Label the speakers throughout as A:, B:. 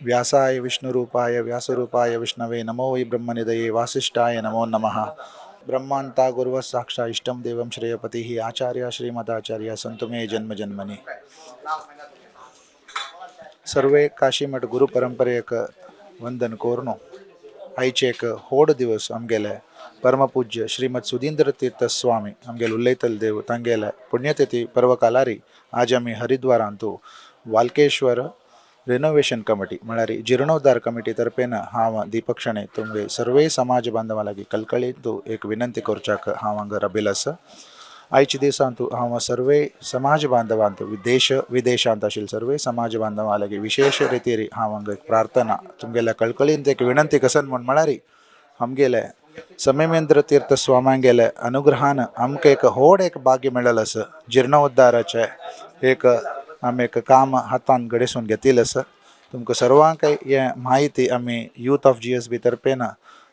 A: व्यासाय विष्णुरूपाय व्यासरूपाय विष्णवे नमो वै ब्रह्मनिधये वासिष्ठाय नमो नमः। ब्रह्मांता गुरुवः साक्षात् इष्टं देवं श्रेयपतिः आचार्य श्रीमदाचार्य संतु मे जन्म जन्मनि। सर्वे काशीमठ गुरु परंपरेक वंदन कोरनो। आयचे एक होड दिवस आमगेले परमपूज्य श्रीमद सुधींद्र तीर्थ स्वामी आमगेल उल्लेतल देव तांगेले पुण्यतिथी पर्वकालारी आज आम्ही हरिद्वारांतू वाल्केश्वर रिनोवेशन कमिटी म्हळ्यार जीर्णोद्धार कमिटी तर्फेन हांव दीपक शणे तुमगे सर्वे समाज बांधवां लागीं कळकळीन एक विनंती करच्याक हांव हांगा राबिल आसा। आयच्या दिसांतू हांव सर्वे समाज बांधवांत देश विदेशांत आशिल्ले सर्वे समाज बांधवां लागीं विशेष रितीन हांव हांगा एक प्रार्थना तुमगेल्या कळकळीन एक विनंती कसन म्हळ्यार आमगेले समेंद्र तीर्थ स्वामांगेले अनुग्रहान आमकां एक व्हड एक भाग्य मेळ्ळेलें आसा। जीर्णोद्धाराचे एक आमी एक काम हातान घडयसून घेतिल्लें आसा। तुमकां सर्वांक हे माहिती आमी यूथ ऑफ GSB तर्फेन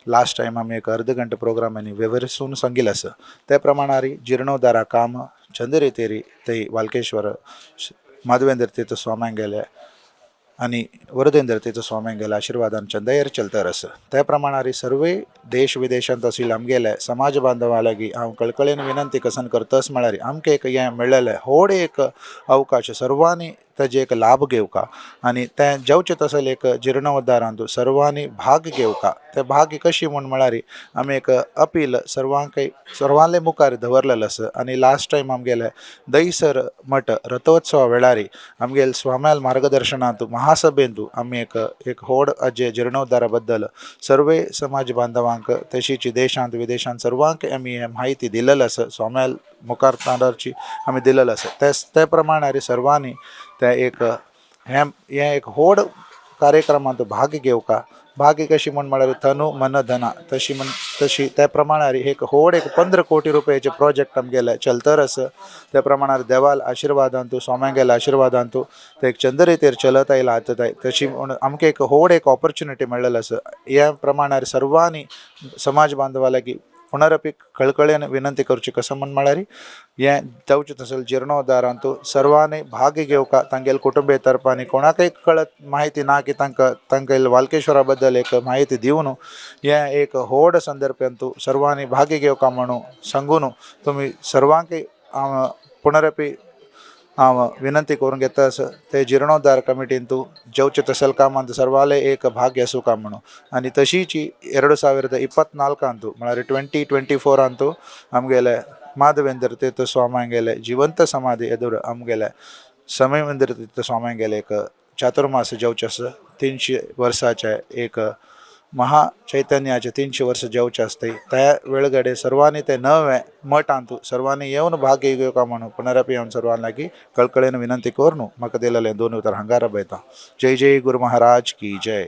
A: लास्ट टाइम आमी एक अर्ध घंटे प्रोग्रामांनी विवरिसून सांगिल्लें आसा। त्या प्रमाणार जीर्णोद्धारा काम चंद रितीन ते वाल्केश्वर माधवेंद्र तीर्थ स्वामांगेले आनी वरदेंद्र तीर्थ स्वामांगेले आशीर्वादान चंदयर चलतर आसा। त्या प्रमाणार सर्वे देश विदेशांत आशिल्ले आमगेले समाज बांधवां लागीं हांव कळकळेन विनंती कसन करतस म्हळ्यार आमकां एक हें मेळ्ळेलें व्हड एक अवकाश सर्वांनी ताजे एक लाभ घेवका आनी तें जेवचें तसले एक जीर्णोद्धारांत सर्वांनी भाग घेवका। ते भाग कशी म्हळ्यार आमी एक अपील सर्वांले मुखार दवरलेलें आसा। आनी लास्ट टायम आमगेले दहिसर मठ रथोत्सवा वेळार आमगेले स्वाम्याल मार्गदर्शनांत महासभेंतू आमी एक व्हड हाजे जीर्णोद्धारा बद्दल सर्वे समाज बांधवांक तशीच देशांत विदेशांत सर्वांक आमी हें माहिती दिलेलें आसा। स्वाम्याल मुखार तांडरची आमी दिलेलें आसा। त्या प्रमाणार सर्वांनी ते एक हें एक व्हड कार्यक्रमांत भाग घेवका। भाग कशी म्हळ्यार तनु मन धना तशी त्या प्रमाणार एक व्हड एक 15 कोटी रुपयाचे प्रोजेक्ट आमगेले चलतर आसा। त्या प्रमाणार देवाल आशिर्वादांतू स्वाम्यांगेल्या आशिर्वादांतू ते एक चंद रितीर चलत आयला आतां तशी म्हूण आमकां एक व्हड एक ऑपॉर्च्युनिटी मेळ्ळेली आसा। ह्या प्रमाणार सर्वांनी समाज बांधवां लागीं पुनरपी कळकळेन विनंती करची कसं म्हळ्यार हें जावचें तसलें जीर्णोद्धारांतू सर्वांनी भाग घेवका। तांगेले कुटुंबे तर्फांनी कोणाकय कळत माहिती ना की तांकां वाल्केश्वरा बद्दल एक माहिती दिवन हें एक व्हड संदर्भांतू सर्वांनी भाग घेवका म्हणून सांगून तुमी सर्वांक पुनरपी हांव विनंती करून घेता आसा। ते जीर्णोद्धार कमिटींतू जेवचें तसले कामांत सर्वाले एक भाग घेवका म्हणून आनी तशीच 2024 म्हळ्यार 2024 आमगेले माधवेंद्र तीर्थ स्वामांगेले जिवंत समाधी एदूर आमगेले समेंद्र तीर्थ स्वामांगेले एक चातुर्मास जेवचे आसा। 300 वर्साचे एक महाचैतन्याचे 300 वर्स जेवचे आसताय त्या वेळगडे सर्वांनी ते नवे मठांतू सर्वांनी येवन भाग घेवका म्हणून पुनरपी हांव सर्वां लागीं कळकळेन विनंती करून म्हाका दिलेलें 2 उतर हांगा राबयता। जय जय गुरु महाराज की जय।